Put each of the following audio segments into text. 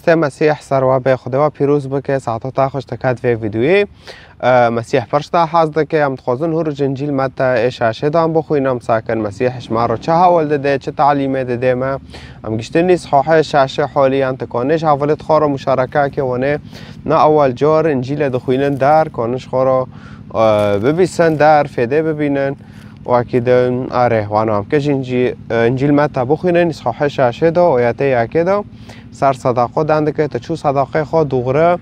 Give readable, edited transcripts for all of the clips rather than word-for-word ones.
مسیح سر به خدا پیروز بکه ساعتا خوش تکات و ویدیویی مسیح پرشتا حاضر که هم تخوزن هر جنجیل مت اشاشه دام بخوینم ساکن مسیح شما رو چه حوال داده چه تعلیم داده ما هم گشتنی صحاح شاشه حالیان تکانش حوالت خورا مشارکه که ونه نه اول جار انجیل دخوینن در کانش خورا ببیسن در فیده ببینن و اکید آره وانم که انجیل مت بخوینن صحاح شاشه دا آیاته یکی دا سر صداقه دنده که تا چو صداقه خود دوغره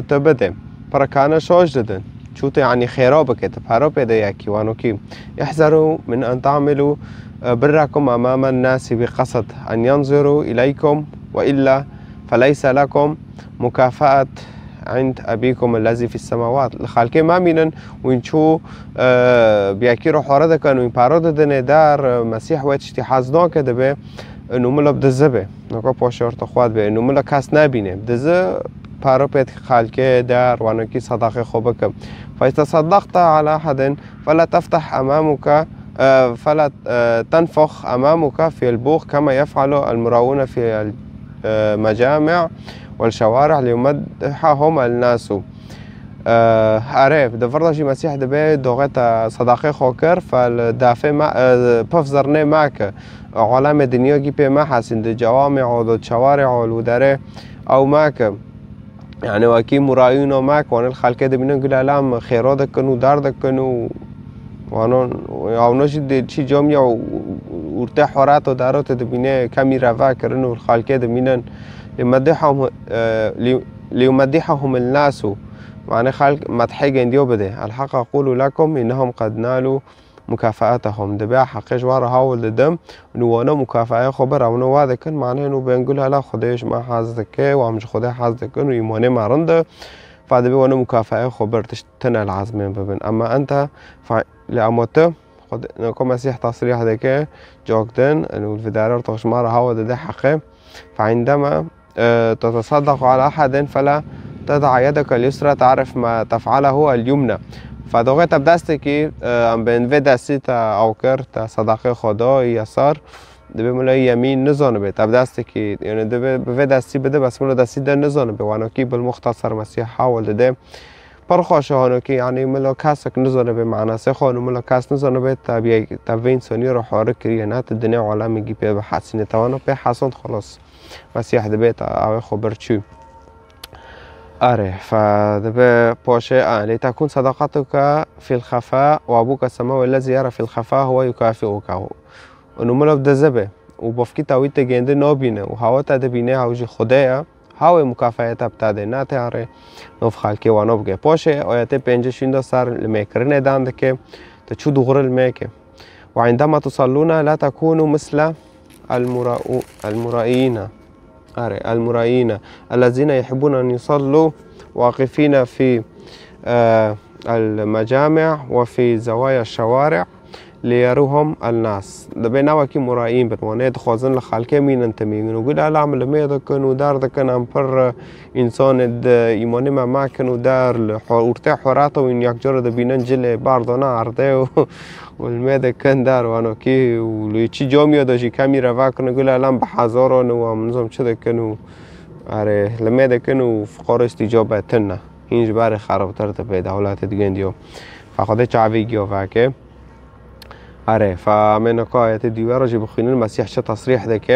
تبده پرکانه شوش دادن چوت يعني خرابة كده بحرب ده ياكي وانو كي يحذروا من أن تعملوا بركم أمام الناس بقصد أن ينظروا إليكم وإلا فليس لكم مكافأة عند أبيكم الذي في السماوات الخالق ما مينن وينشو بياكي روح ورده كانوا يبارد دنه دار مسيح ويتشتي حزنا كده به انه ملا بدزه به نکا پاشار تخواد به انه ملا کس نبینه بدزه پارو پیت خالکه در وانکی صداقه خوبك فإذا صدقت على أحد فلا تفتح أمامك فلا تنفخ أمامك في البوق كما يفعل المراؤون في المجامع والشوارع ليمدحهم الناس عارف دفرض شي مسيح دبي دوغت صداقه خوكر فالدافع ما بفزرني معك عالم دنيا جي بي ما حسن دي جوامع والشوارع والوداره او معك يعني واكي مرايون معك وانا الخلق ده بينن قال لهم خيرات كانوا دار كانوا وانا او نش دي شي جامع ورتاح حرات ودارات ده بينه كمي رفع كرنوا الخلق ده بينن ليمدحهم الناس معنى خلق مدحي جنديو بده الحق أقول لكم إنهم قد نالوا مكافأتهم دبا حقيش وارا هاول دم نوانا مكافأة خبر او نواده كن معنى انه بنقول هلا خداش ما حازدك وامش خدا حازدك ويماني معرنده فدبا وانا مكافأة خبر تشتنا العزمين ببن اما انت لأموته خد نكون مسيح تصريح دك جوكدن انه الفدارر تغشمار هاول ده حقه فعندما تتصدق على احد فلا تضع يدك اليسرى تعرف ما تفعله اليمنى فدوغه تب دسته که بین و دستی تا اوکر تا صداقه خدا یسار دبی ملای یمین نزانه به تب دسته که یعنی دبی و دستی بده بس ملا دستی در نزانه به وانو کی بالمختصر مسیح حاول داده پرخوشه هانو که یعنی ملا کسک نزانه به معنی سه خانو ملا کس نزانه به تب انسانی رو حاره کریه نه دنیا عالم میگی به حسینه توانو به حسن خلاص مسیح دبی تا او خبر چی آره فدبا بوشي لتكون صداقتك في الخفاء وأبوك السماوي الذي يرى في الخفاء هو يكافئك انه ملا بده زبه وبفكي تاويت جنده نابينه وهوا تدبينه هاوجي خدايا هاو مكافأت بتاده نه تاره نوف خالكي وانوبگه بوشي آيات 5 سر الميكرنه داندك تشو دغور الميك وعندما تصلون لا تكونوا مثل المرائين المرائين الذين يحبون أن يصلوا واقفين في المجامع وفي زوايا الشوارع ليروهم الناس دبي نواكي مرائين بتوانه تخوزن لخالكه مين انتمين وقول العمل ميدا كانوا دار ده كان امبر انسان ايماني ما كانوا دار ورتاح حراته وين يكجر ده بينن جل باردنا عرضه والميدا كان دار وانو كي وليچي جامعه داشي كامي روا كانوا قول الان بحزاران ومنظم چده كانوا اره لميدا كانوا فقار استجابه تنه هینج بار خرابتر ده به دولت دیگه دیو فخوده چاوی گیو فاکه آره فمن آيات الديوار جب خلينا المسيح شو تصريح ذاك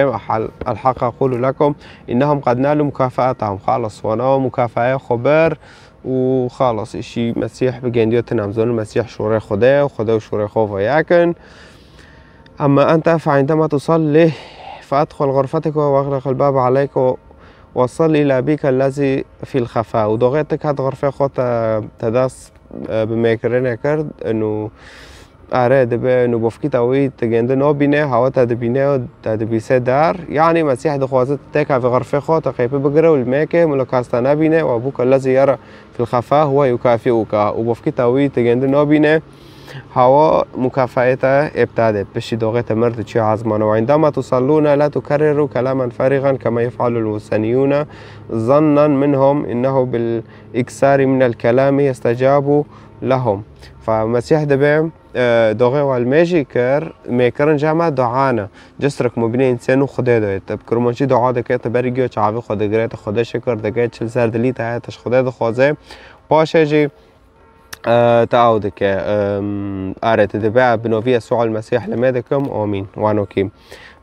الحق أقول لكم إنهم قد نالوا مكافأتهم خالص وانا مكافأة خبر وخالص إشي مسيح بجندية نمزون المسيح شوري خدا وخدا وشوري خوفا ياكن أما أنت فعندما تصلي فأدخل غرفتك وأغلق الباب عليك وصل إلى أبيك الذي في الخفاء وضغطك هاد غرفة خود تداس بميكرين كرد إنه آره دبه انه بفكي تاوي تجنده نابينه هوا تدبينه و تدبيسه در يعني مسيح دخوازت تكا في غرفه خو تقيبه بقره والميكه ملكاستا نابينه وابوك الذي يرى في الخفاء هو يكافئك وبفكي تاوي تجنده نابينه هوا مكافأته ابتدت بشي دوغه مرد چي عزمانه وعندما تصلون لا تكرروا كلاما فارغا كما يفعل الوثنيون ظنا منهم انه بالاكثار من الكلام يستجاب لهم فمسيح دبه دوغي والميجي كر ميكرن جامع دعانا جسرك مبني إنسانو خدا دويت بكرمانشي دعا دكه تبرگیو چاوی خدا گريت خدا شکر دكه چل سر دلی تایتش خدا دو خوازه باشه جي تعود که آرت دبع بنوفي يسوع المسيح لمادكم آمين وانوكي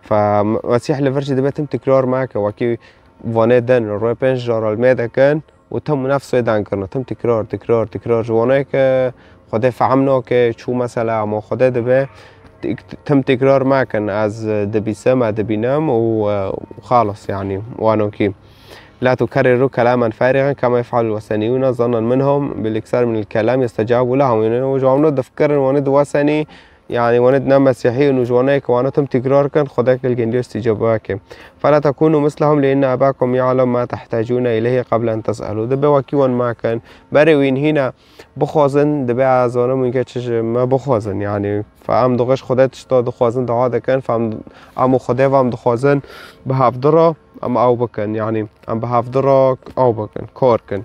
فمسيح لفرش دبع تم تكرار معك وكي وانه دن روی 5 جار الماده کن و تم نفس دن کرنا تم تکرار تکرار تکرار جوانه که خدا فهمنا که چو مثلا ما خدا دبه تم تکرار معكن از دبي سمع دبي نام وخالص يعني وانوكي لا تكرروا كلاما فارغا كما يفعل الوثنيون ظنا منهم بالاكثار من الكلام يستجابوا لهم وجوامنا دفكر واند وثني يعني واندنا مسيحي ونجوانيك وانتم تكرار كان خداك الجندي استجاباك فلا تكونوا مثلهم لان اباكم يعلم ما تحتاجون اليه قبل ان تسالوا دبا وكيون ما كان بريوين هنا بخوازن دبا عزانه مونكه ما بخوازن يعني فام دغش خدا تشتا دخوازن دعا دكن فام ام خدا وام دخوازن بهافدرا ام او بكن يعني ام بهافدرا او بكن كوركن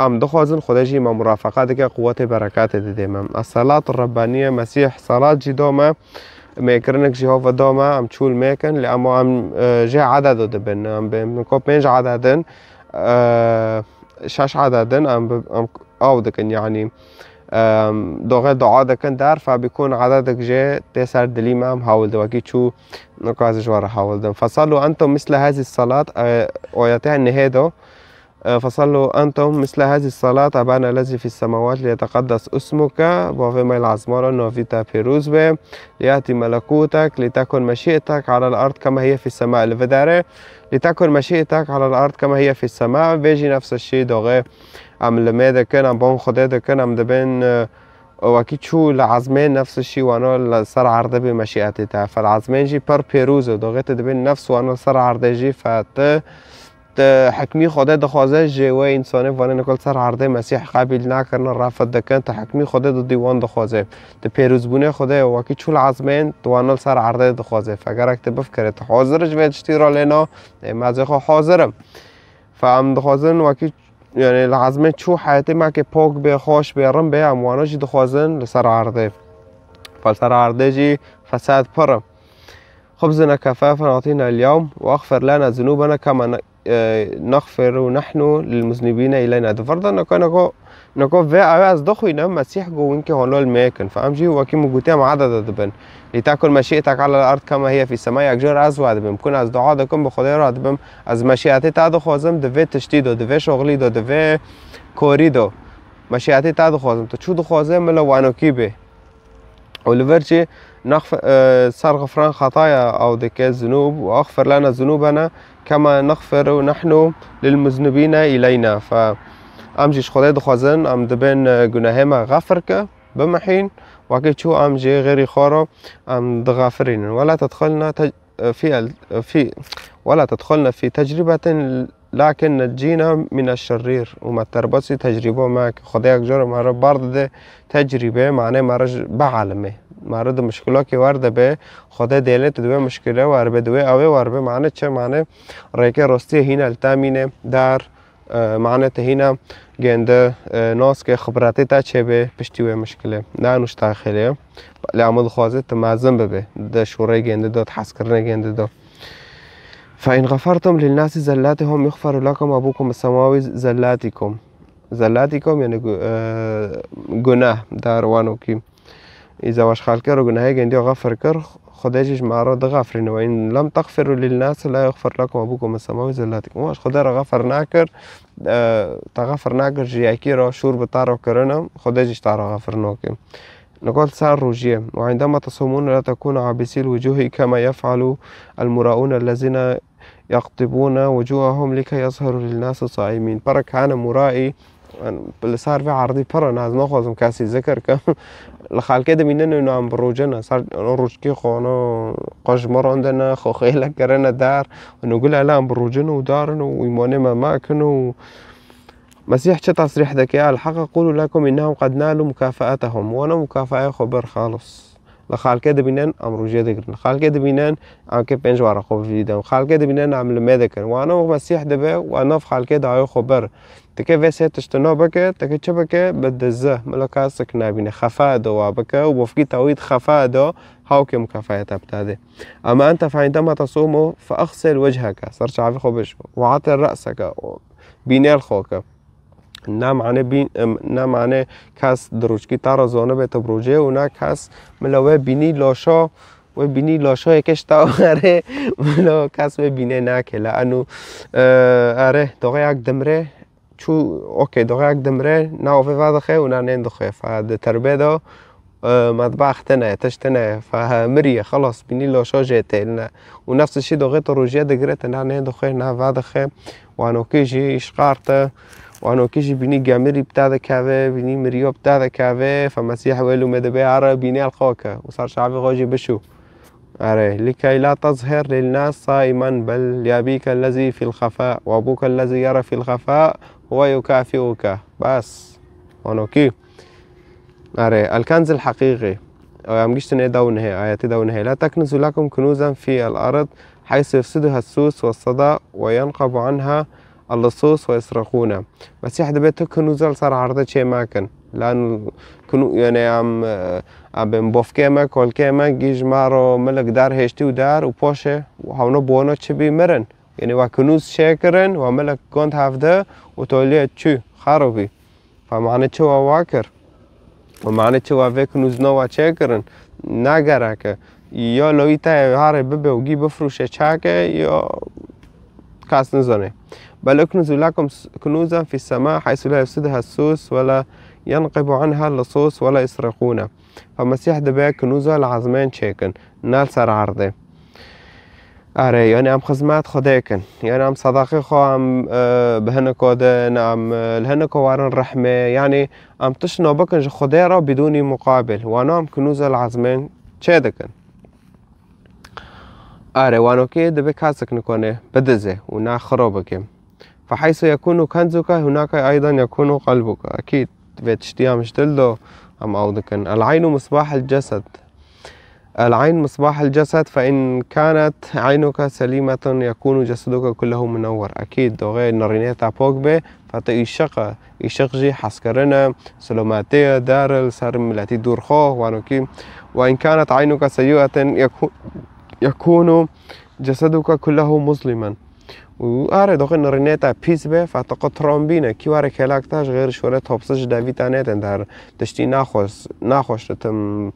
ام دخوازن خدا جي ما مرافقات که قوت برکات دیدم الصلاة الربانية مسيح صلاة جي دوما ميكرنك جهوفا دوما ام تشول ميكن لأما ام جي عدد دبن ام بمكو 5 عددن 6 عددن ام او دكن يعني دوغي دعا دكن دار فبيكون عددك جي تسر دليما ام هاول دواكي تشو نقاز جوار هاول دم فصلوا انتم مثل هذه الصلاة ويتعني النهاية فصلوا أنتم مثل هذه الصلاة أبانا الذي في السماوات ليتقدس اسمك وفيما العظمار نوفيتا بيروزبه ليأتي ملكوتك لتكن مشيئتك على الأرض كما هي في السماء الفدارة لتكن مشيئتك على الأرض كما هي في السماء بيجي نفس الشيء دوغي أم لماذا كان أم بون خدا ده كان أم دبين وكي شو العظمين نفس الشيء وانا صار عرضه بمشيئتها فالعظمين جي بر بيروزو دوغي تدبين نفس وانا صار عرضه جي فات حکمی خدا دخوازه جوه انسانه وانه نکل سر عرضه مسیح قبیل نکرن رفت دکن تا حکمی خدا دو دیوان دخوازه تا پیروزبونه خدا وکی چول عظمین دوانال سر عرضه دخوازه فاگر اکت بفکره تا حاضرش وید شتیرا لینا مزه خو حاضرم فام دخوازن وکی يعني العظمه چو حياتي ما که پاک به خوش به رم به امواناش دخوازن لسر عرضه فالسر عرضه جي فساد پرم خبزنا كفافا أعطينا اليوم وأغفر لنا ذنوبنا كما نغفر نحن للمذنبين إلينا دفرضا نكو في از دخوينا مسيح جو إنك هنول ماكن فأمجي وكي مجوتيا مع عدد دبن لتكن مشيئتك على الأرض كما هي في السماء أجر از وعد بم كن از دعاء دكم بخدا راد بم از مشيئتي تعد خوازم دفي تشتيدو دفي شغلي دو دفي كوري دو مشيئتي تعد خوازم تشو خوازم ملو وانو كيبه ولفرجي صار غفران خطايا أو ذكاء الذنوب وأغفر لنا ذنوبنا كما نغفر نحن للمذنبين إلينا فأمجيش خدای دخوازن أم دبن جناهما غفرك بمحين وكي شو أمجي غيري خارو أم دغافرين ولا تدخلنا في تجربة لكن نجينا من الشرير وما تربصي تجربة معك خدای أجر مرة برضه تجربة معناه مرة بعلمه مارد مشکلات که ورده به خدا دیلت دوی مشکله ور به دوی اوی ور به معنی چه معنی ریکه راستی هینا التامینه در معنی تهینا گنده ناس که خبراتی تا چه به پشتی مشکله نه نوش داخله لعمود خوازه تمازن به ده شوره گنده داد حس کردن گنده داد فإن غفرتم للناس زلاتهم يغفر لكم أبوكم السماوي زلاتكم يعني گناه در وانو کی إذا واش خالكر وقلنا هيك عندي غفر كر خداجيش معرض غافرين وإن لم تغفروا للناس لا يغفر لكم أبوكم السماوي زلاتكم واش خدا غفر ناكر تغفر ناكر جياكي را شور بتارو كرنا خداجيش تارو غفر ناكم نقول سار روجيه وعندما تصومون لا تكونوا عابسي الوجوه كما يفعل المراؤون الذين يقطبون وجوههم لكي يظهروا للناس صائمين برك أنا مرائي اللي صار في عرضي برا ناس ناخذ كاسي ذكر كم الخال كده مننا إنه عم بروجنا صار نروج كي خانه قاش مرة عندنا خو خيلك كرنا دار ونقول لا عم بروجنا ودارنا ويمانه ما ماكنوا مسيح شو تصريح ذكي الحق أقول لكم إنهم قد نالوا مكافأتهم وأنا مكافأة خبر خالص لخالكي دبينن ام روجي دقرن خالكي دبينن ام كي بنج وارا خو فيديو خالكي دبينن ام لمدكن وانا مسيح دبه وانا في خالكي دايو خبر تكي فيسه تشتنو بك تكي تشبك بدزه ملكاسك نابين خفاء دو بك وبفقي تويد خفاء دو هاوكي مكافأة بتاعي اما انت فعندما تصوم فاغسل وجهك صرت عارف خبش وعطر راسك بينال خوك نام عنه کس دروشکی تارا زانه به تبروجه و نه کس ملوه بینی لاشا و بینی لاشا یکش تاوره ملو کس به بینه نکه لانو اره داغه یک دمره چو اوکی داغه یک دمره نه اوه وادخه و نه نندخه فده تربه دا مطبختنه تشتنه فمریه خلاص بینی لاشا جیته نه و نفس الشي داغه تروجه دگرته نه نندخه نه وادخه وانو کیجی اشقارته وانو كيجي بيني جامري بتاع كافي بيني مريو بتاع كافي فمسيح ويلو مدبي عرب بيني الخوكة وصار شعبي غوجي بشو عري لكي لا تظهر للناس صائما بل يابيك الذي في الخفاء وابوك الذي يرى في الخفاء هو يكافئك بس وانو كي عري الكنز الحقيقي أمجشتني دونه آياتي دونه لا تكنزوا لكم كنوزا في الأرض حيث يفسدها السوس والصدى وينقب عنها اللصوص ويسرقونه مسيح دبيت كنوزل صار عرضه شيء ما كان لأن كنو يعني عم بوفكيما كل كيما جيج مارو ملك دار هشتي ودار وبوشه وهونو بونو تشبي مرن يعني وكنوز شاكرن وملك كنت هافده وتوليه تشو خربي فمعنى تشو واكر ومعنى تشو في كنوز نوا شاكرن ناقرك يا لويتا هاري ببي وجي بفروشه شاكه يا كاس نزنه بل اكنزوا لكم كنوزا في السماء حيث لا يفسدها السوس ولا ينقب عنها اللصوص ولا يسرقونه فمسيح دبا كنوزا العظمين شيكن نال سر عرضه اره يعني ام خدمات خداكن يعني ام صداقي خو ام بهنكو دن ام الهنكو وارن رحمه يعني ام تشنو بكن خديرا بدون مقابل وانا ام كنوزا العظمين شيدكن اره وانو كي دبا كاسك نكونه بدزه ونا خرابك فحيث يكون كنزك هناك أيضا يكون قلبك أكيد بتشتيها مش دلدو أم أودكن العين مصباح الجسد العين مصباح الجسد فإن كانت عينك سليمة يكون جسدك كله منور أكيد دوغي نرينيتا بوغبي فتيشق يشقجي حسكرنا سلوماتية دارل سر ملاتي دور خوه وانوكي وإن كانت عينك سيئة يكون جسدك كله مظلما وآره داخل نرینه پیس به فتاقا ترامبینه کی واره کلاکتاش غیر شوره تابسش دویتانه تن در دشتی نخوش تم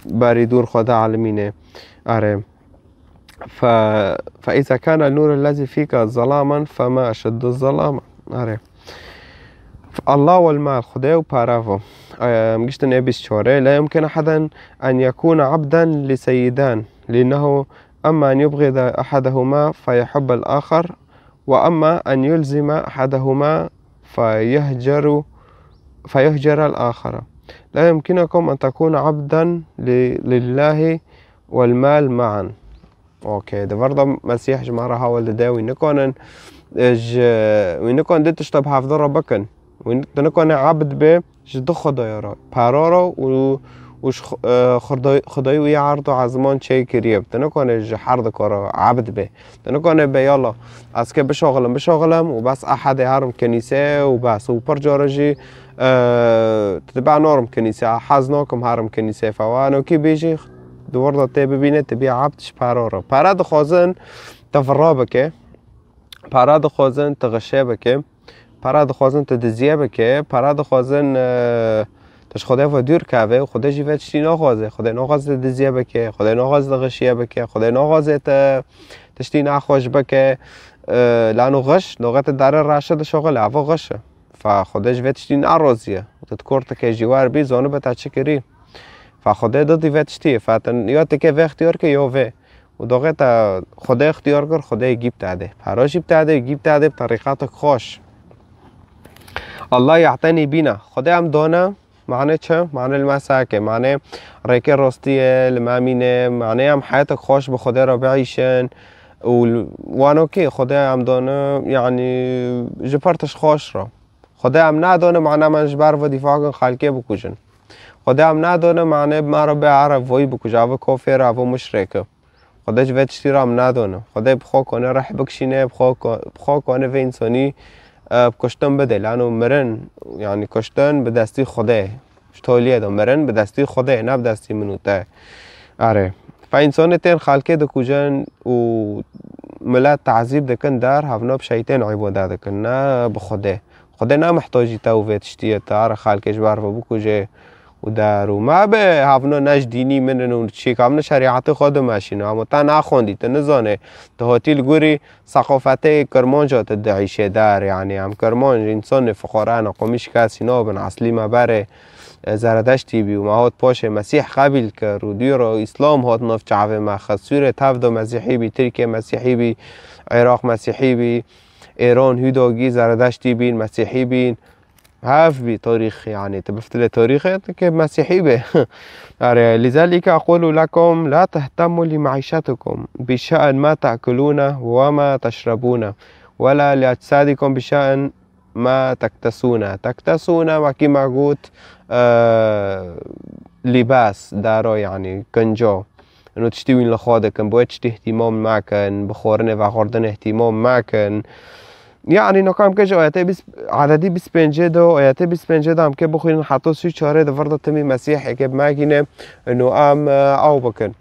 باری دور خدا علمینه آره فإذا كان النور الذي فيك ظلاما فما أشد الظلام آره الله والمال خدا وبارافو مجشت نبيس شوره لا يمكن أحدا أن يكون عبدا لسيدان لأنه أما أن يبغض أحدهما فيحب الآخر وأما أن يلزم أحدهما فيهجر الآخر لا يمكنكم أن تكون عبدا لله والمال معا أوكي ده برضه مسيح جماعة هاول ده وينكون وينكون دتش طب حافظ ربكن وينكون عبد به جد خدايرا بارارا وش خدای وی عرض و عزمان چه کریب تنکنه جحرد کارا عبد به تنکنه به یالا از که بشاغلم و بس احد هرم کنیسه و بس و پر جارجی تبع نارم کنیسه حزناکم هرم کنیسه فوانو کی بیجی دوار داته ببینه تبی عبدش پرارا پراد خوازن تفرا بکه پراد خوازن تغشه بکه پراد خوازن تدزیه بکه پراد خوازن تش خدا و دور کاوه و خدا جیوه چی نخوازه خدا نخوازه دزیه بکه خدا نخوازه غشیه بکه خدا نخوازه تشتی نخوش بکه لانو غش لغت داره راشد شغل عوا غشه فخدا جیوه چی نرازیه و تذکرت که جیوار بی زانو بتا چکری فخدا دادی و چی فتن یا تکه و اختیار که یا و داغه تا خدا اختیار کر خدا گیب تاده پراش گیب تاده بطریقات خوش الله یعتنی بینا خدا هم دانه معنی چه؟ معنی المساکه معنی ریکه راستیه المامینه معنی هم حیاتك خوش به خدا را بعیشن وانو که خدا هم دانه یعنی جپرتش خوش را خدا هم ندانه معنی من جبر و دفاع کن خلقه بکوشن خدا هم ندانه معنی ما را به عرب وی بکجا و کافر و مشرکه خدا جوه تشتی را هم ندانه خدا بخوا کنه رح بکشینه بخوا کنه و انسانی کشتن بده لانو مرن یعنی کشتن به دستی خدا تولیه دا مرن به دستی خدا نه به دستی منوته آره فانسان تین خالقه دو کجان و ملت تعذیب دکن در هفنا بشیطان عبادت دکن نه به خدا نه محتاجی تو و تشتیه تا خالقش بار و بکجه و در و ما به هفنا نش دینی من و چی که همنا شریعت خود ماشینه اما تا نخوندی تا نزانه تا هاتیل گوری ثقافت کرمان جا تدعیشه در یعنی هم کرمان انسان فقران قومیش کسی نابن اصلی ما بره زردشتی بی و ما هات پاش مسیح قبیل کرد و دیر اسلام هات نفت چعوه ما خصوره تفد مسیحی بی ترکیه مسیحی بی عراق مسیحی بی ایران هیداگی زردشتی بین مسیحی بین هاف بي تاريخ يعني تبفتل تاريخ مسيحي به لذلك أقول لكم لا تهتموا لمعيشتكم بشأن ما تأكلونه وما تشربونه ولا لأجسادكم بشأن ما تكتسون وكما قلت لباس دارو يعني کنجا انو تشتوين لخوادكن باید تشتی اهتمام ماكن بخورن و خوردن اهتمام ماكن يعني نکام که آیاته عددی 25 دو آیاته 25 دو هم که بخوین حتی 34 دو فرض تمی مسیح که ماگینه انو ام او بکن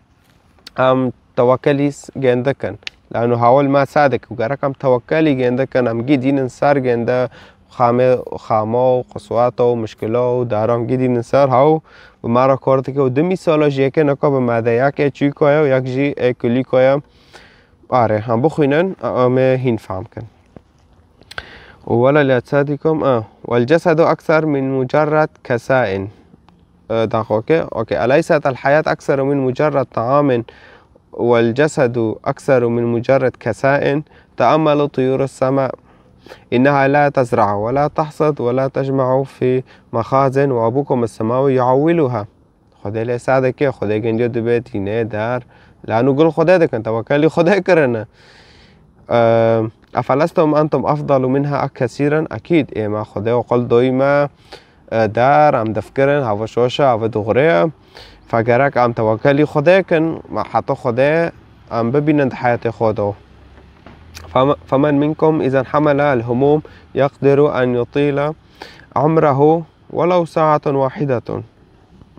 ام توکلیس گنده کن لانه حاول ما صادق وگرک ام توکلی گنده کن ام گیدین سر گنده خاما و قصوات و مشکلا و دارام گیدین سر هاو و مرا کارت که و دمی سالا جیکه نکا به ماده یک چی کایا و یک جی کلی کایا آره هم بخوینن ام هین فهم کن ولا لأجسادكم والجسد أكثر من مجرد كسائن أوكي أليست الحياة أكثر من مجرد طعام والجسد أكثر من مجرد كسائن تأملوا طيور السماء إنها لا تزرع ولا تحصد ولا تجمع في مخازن وأبوكم السماوي يعولها خدا لي سعدك خدا گنجا دبيتي نه دار لأنه قل خدا دكن توكلي خدا كرنا أفلستم أنتم أفضل منها كثيرا أكيد إيه ما خدا وقال دايما دار عم دفكرن هوا شاشة هوا دغرية فجرك عم توكلي خدا كن حتى خدا عم ببينند حياة خدا فمن منكم إذا حمل الهموم يقدر أن يطيل عمره ولو ساعة واحدة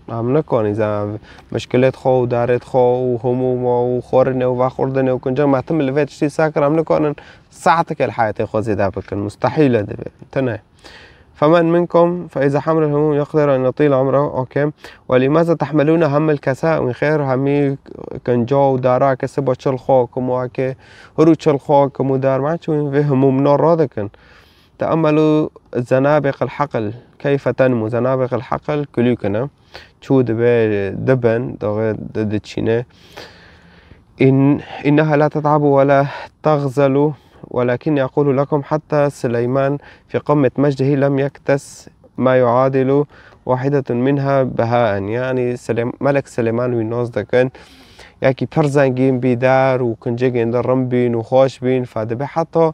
عم نکن إذا مشکلات خو دارت خو و هموم و خورنه و خوردنه و کنجا محتمل لفت شتي ساكر عم نکن ساعتك الحياة خو زيدا بكن مستحيلة ده تنه فمن منكم فإذا حمل الهموم يقدر أن يطيل عمره أوكي ولماذا تحملون هم الكساء من خير همي کنجا و دارا كسبا چل خو كمو اكي هرو چل خو كمو دار ما چون في هموم نار رادكن تأملوا زنابق الحقل كيف تنمو زنابق الحقل كليكنا شو دبن دتشينه إنها لا تتعب ولا تغزل ولكن يقول لكم حتى سليمان في قمة مجده لم يكتس ما يعادل واحدة منها بهاء يعني ملك سليمان والناس دكان یکی پر زنگین بیدار و کنجگین در رم بین و خوش بین فده حتی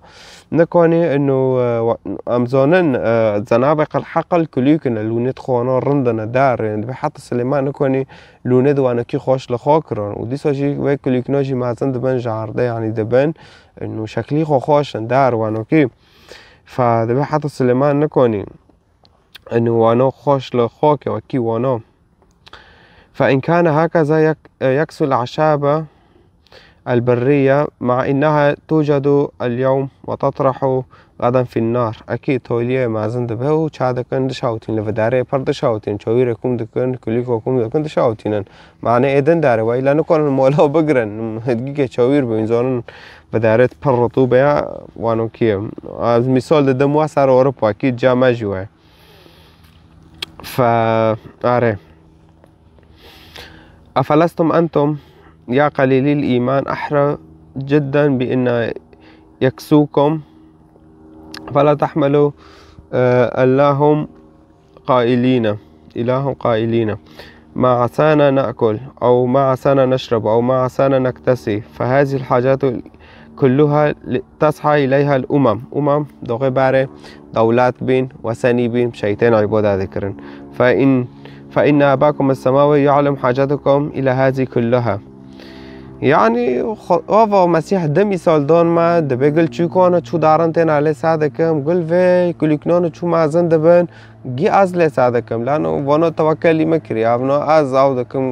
نکنی انو امزانن زنابق الحقل کلیکن لونت خوانا رندن دار يعني به حتی سلیمان نکنی لونت وانا کی خوش لخاکران و دیسا جی و کلیکنا جی مازن دبن جارده يعني دبن انو شکلی خوشن دار وانا کی فده حتی سلیمان نکنی انو وانا خوش لخاک و کی وانا فإن كان هكذا يكسو الأعشاب البرية مع إنها توجد اليوم وتطرح غدا في النار أكيد توليه ما زند به و چه دکن دشاوتين لفداره پر دشاوتين چويره كم دکن كليكو كم دکن دشاوتين معنى إيدن داره وإلا نكون المولا بقرن هدقيقه چوير بإنزانن بداره پر رطوبة وانو كيه از مثال دموا سر أوروبا أكيد جا مجوه فآره أفلستم أنتم يا قليلي الإيمان أحرى جدا بأن يكسوكم فلا تحملوا إلهم قائلين ما عسانا نأكل أو ما عسانا نشرب أو ما عسانا نكتسي فهذه الحاجات كلها تسعى إليها الأمم دوغي باره دولات بين وثني بين شيطان عبادة ذكرن فإن فإن أباكم السماوي يعلم حاجتكم إلى هذه كلها. يعني آوا مسیح دمی سال دان ما دبی گل چی کنه چو دارن تن علی ساده کم گل و کلیکنان چو مازن دبن گی از لی ساده کم لانو وانا توکلی مکری اونا از او دکم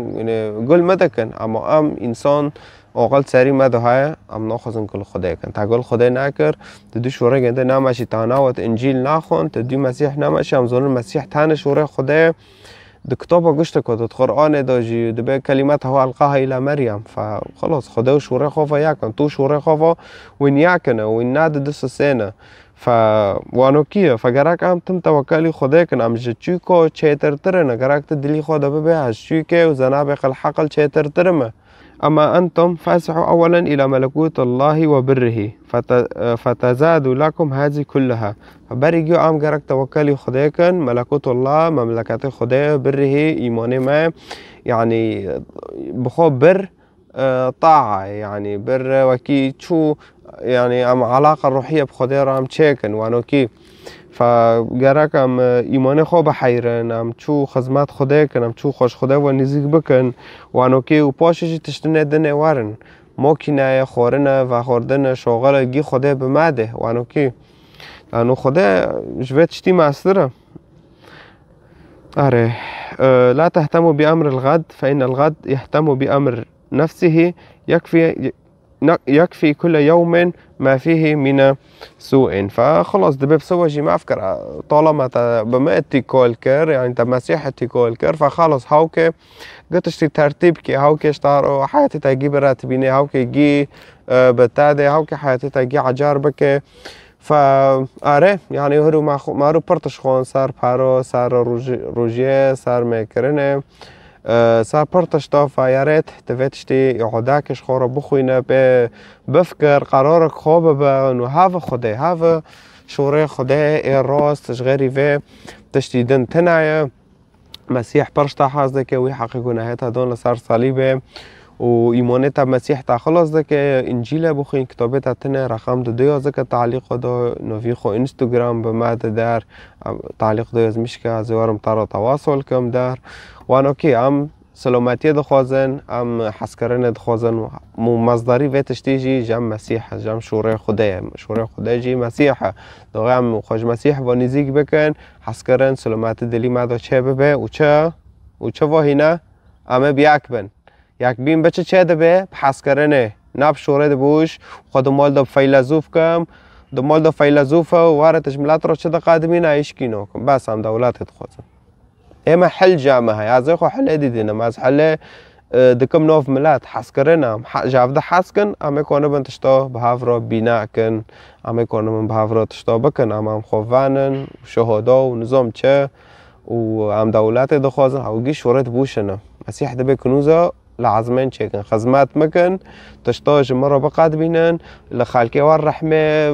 گل مدکن اما ام انسان اقل سری مده های ام نخوزن کل خدای کن تا گل خدای نکر تدو شوره گنده نماشی تاناوت انجیل نخون تدو مسیح نماشی ام زون مسیح تان شوره خدای دكتوبة قشتك القرآن داجي دبي كلماتها ألقاها إلى مريم فخلاص خداو شوري خوفا ياكن تو شوري خوفا وين ياكن وين ناد دس السنة وانو كيه فقراك ام تم توكالي خداكن ام جتشيكو تشيتر ترنا قراك تدلي خدا ببيع شيكي وزنابق الحقل تشيتر ترمه أما أنتم فاسحوا أولا إلى ملكوت الله وبره فتزاد لكم هذه كلها فبريجو أم قرق توكلي خداكن ملكوت الله مملكة خدا بره إيمان ما يعني بخو بر طاعة يعني بر وكي شو يعني أم علاقة روحية بخدا رام تشيكن وانو كي فگرک ام ایمان خوب حیرن ام چو خدمت خدا کنم چو خوش خدا و نزدیک بکن و انو که و پاشش تشتنه دنه ورن ماکینه خورنه و خوردن شغل گی خدا بمده و انو که انو خدا جوه تشتی مستره اره لا تهتموا بأمر الغد فإن الغد يهتم بأمر نفسه يكفي كل يوم ما فيه من سوء فخلاص دبي بسوى ما أفكر طالما بما تيكولكر يعني انت مسيح تيكولكر فخلاص هاوكي قلتش ترتيبك هاوكي اشتارو حياتي تجيب راتبيني هاوكي جي بتادي هاوكي حياتي تجي عجاربك فآره يعني هرو مارو پرتش خون سر پارو سر روجيه سر میکرنه سر پرتش تا فایرت دویتشتی عداکش خورا بخوینه به بفکر قرارك خوبه به انو هاو خوده هاو شوره خوده ای راست تشغیری و تشتیدن تنایه مسیح پرشتا حاز دکه وی حقی گناهیتا دون لسر صلیبه و ایمانیتا مسیح تا خلاص دکه انجیل بخوین کتابه تا تنه رقم دو یازه که تعلیق دا نوی خو انستگرام به ماده در تعلیق دو یاز میشه از وارم تارا تواصل کم در وانو که ام سلامتی دخوازن ام حسکرن دخوازن مصدری و تشتیجی جم مسیح جم شوره خدای جی مسیح دوغه ام خوش مسیح و نزیک بکن حسکرن سلامتی دلی مادا چه ببه و چه واهینه امه بیاک بن یک بین بچه چه دبه حسکرنه نب شوره دبوش خود مال دب فیلزوف کم دمال دب فیلزوف و وارتش ملت را چه قادمین ایشکینو کم بس هم دولت دخوازن اما حل جامعه از خو حل دیدینم از حل دکم نوف ملت حسکرنم جافده حسکن اما کنه بن تشتا به هفرا بینا کن اما کنه من به هفرا تشتا بکن اما خوانن شهدا و نظام چه و ام دولت دخوازن هاوگی شورت بوشنه مسیح دبه کنوزا لعزمين چکن خدمات مکن تشتاج مرة بقاد بینن لخالكي والرحمة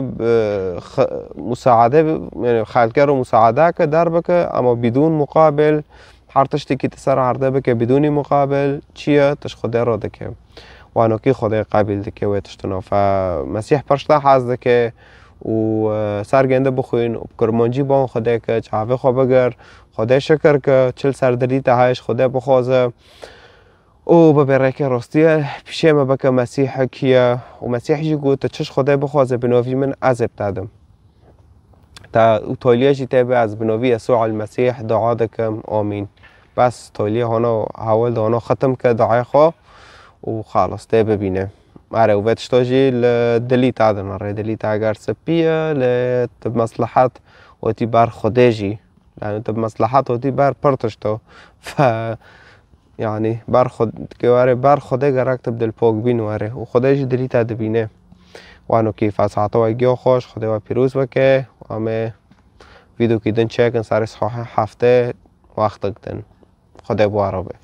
مساعدة يعني خالكي رو مساعدة كدار بك اما بدون مقابل حرتشتي كي تسر عرضه بك بدون مقابل چيه تش خدا رو دكه وانو كي خدا قابل دكه ويتشتنا فمسيح پرشتا حاز دكه و سرگنده بخوین و کرمانجی بان خدا که چاوه خواه بگر خدا شکر که چل سردری تهایش خدا بخوازه او ببره که راستیه پیشه ما بکه مسیح کیه و مسیح جی گو تا چش خدا بخوازه بناوی من عذب دادم تا تالیه جی تابه از بناوی یسوع المسیح دعا دکم آمین بس تالیه هانا حوال دانا ختم که دعای خواه و خلاص تابه بینه آره و بتشتاجي لدليت هذا مرة دليت اگر سبيه لمصلحات وتي بار خداجي لأنه تب مصلحات وتي بار برتشتو ف يعني بار خد كواري بار خدا جرك تبدل پاک بین واره و خداجي دليت هذا بینه وانو كيف ساعتها يجيو خوش خدا و پیروز بکه و همه ویدیو کیدن چکن سر صحاح هفته وقت دن خدا بو عربه